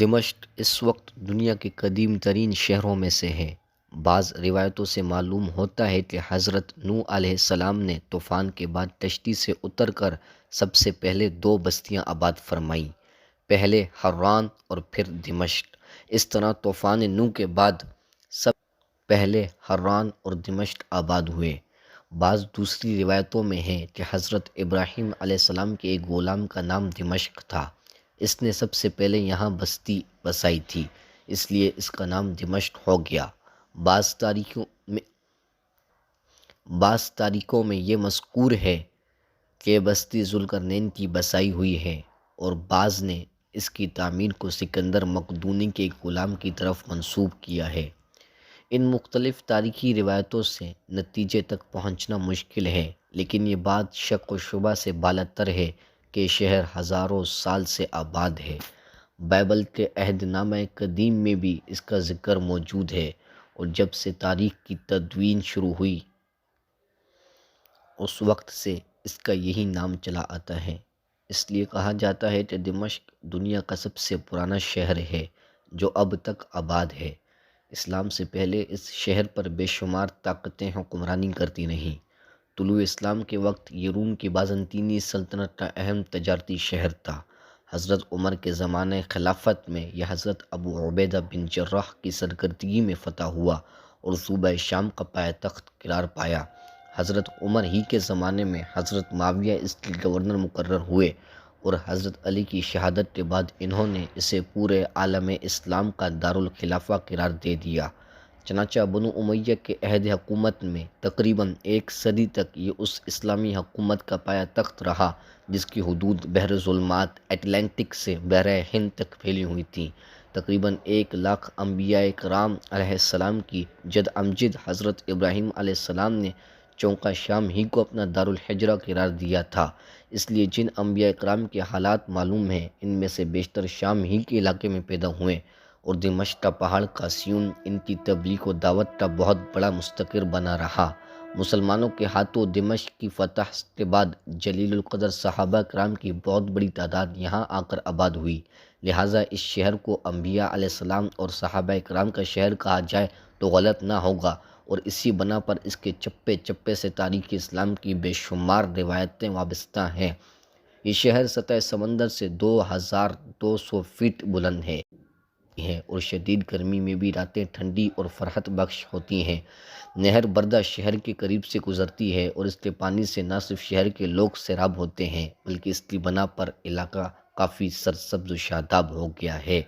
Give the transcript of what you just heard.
دمشق اس وقت دنیا کے قدیم ترین شہروں میں سے ہے۔ بعض روایتوں سے معلوم ہوتا ہے کہ حضرت نوح علیہ السلام نے طوفان کے بعد کشتی سے اتر کر سب سے پہلے دو بستیاں آباد فرمائیں، پہلے حران اور پھر دمشق۔ اس طرح طوفان نوح کے بعد سب پہلے حران اور دمشق آباد ہوئے۔ بعض دوسری روایتوں میں ہے کہ حضرت ابراہیم علیہ السلام کے ایک غلام کا نام دمشق تھا، اس نے سب سے پہلے یہاں بستی بسائی تھی، اس لیے اس کا نام دمشق ہو گیا۔ بعض تاریخوں میں یہ مذکور ہے کہ بستی ذوالقرنین کی بسائی ہوئی ہے، اور بعض نے اس کی تعمیر کو سکندر مقدونی کے ایک غلام کی طرف منسوب کیا ہے۔ ان مختلف تاریخی روایتوں سے نتیجے تک پہنچنا مشکل ہے، لیکن یہ بات شک و شبہ سے بالاتر ہے کہ شہر ہزاروں سال سے آباد ہے۔ بائبل کے عہد نامہ قدیم میں بھی اس کا ذکر موجود ہے، اور جب سے تاریخ کی تدوین شروع ہوئی اس وقت سے اس کا یہی نام چلا آتا ہے۔ اس لیے کہا جاتا ہے کہ دمشق دنیا کا سب سے پرانا شہر ہے جو اب تک آباد ہے۔ اسلام سے پہلے اس شہر پر بے شمار طاقتیں حکمرانی کرتی رہیں۔ طلوع اسلام کے وقت یہ روم کی بازنطینی سلطنت کا اہم تجارتی شہر تھا۔ حضرت عمر کے زمانہ خلافت میں یہ حضرت ابو عبیدہ بن جراح کی سرکردگی میں فتح ہوا اور صوبہ شام کا پایہ تخت قرار پایا۔ حضرت عمر ہی کے زمانے میں حضرت معاویہ اس کے گورنر مقرر ہوئے، اور حضرت علی کی شہادت کے بعد انہوں نے اسے پورے عالم اسلام کا دارالخلافہ قرار دے دیا۔ چنانچہ بنو امیہ کے عہد حکومت میں تقریباً ایک صدی تک یہ اس اسلامی حکومت کا پایہ تخت رہا جس کی حدود بحر ظلمات اٹلانٹک سے بحر ہند تک پھیلی ہوئی تھیں۔ تقریباً 1,00,000 انبیاء کرام علیہ السلام کی جد امجد حضرت ابراہیم علیہ السلام نے چونکہ شام ہی کو اپنا دارالحجرہ قرار دیا تھا، اس لیے جن انبیاء کرام کے حالات معلوم ہیں ان میں سے بیشتر شام ہی کے علاقے میں پیدا ہوئے، اور دمشق کا پہاڑ قاسیون ان کی تبلیغ و دعوت کا بہت بڑا مستقر بنا رہا۔ مسلمانوں کے ہاتھوں دمشق کی فتح کے بعد جلیل القدر صحابہ کرام کی بہت بڑی تعداد یہاں آ کر آباد ہوئی، لہٰذا اس شہر کو انبیاء علیہ السلام اور صحابہ کرام کا شہر کہا جائے تو غلط نہ ہوگا، اور اسی بنا پر اس کے چپے چپے سے تاریخ اسلام کی بے شمار روایتیں وابستہ ہیں۔ یہ شہر سطح سمندر سے 2,200 فٹ بلند ہے اور شدید گرمی میں بھی راتیں ٹھنڈی اور فرحت بخش ہوتی ہیں۔ نہر بردہ شہر کے قریب سے گزرتی ہے، اور اس کے پانی سے نہ صرف شہر کے لوگ سیراب ہوتے ہیں بلکہ اس کی بنا پر علاقہ کافی سرسبز و شاداب ہو گیا ہے۔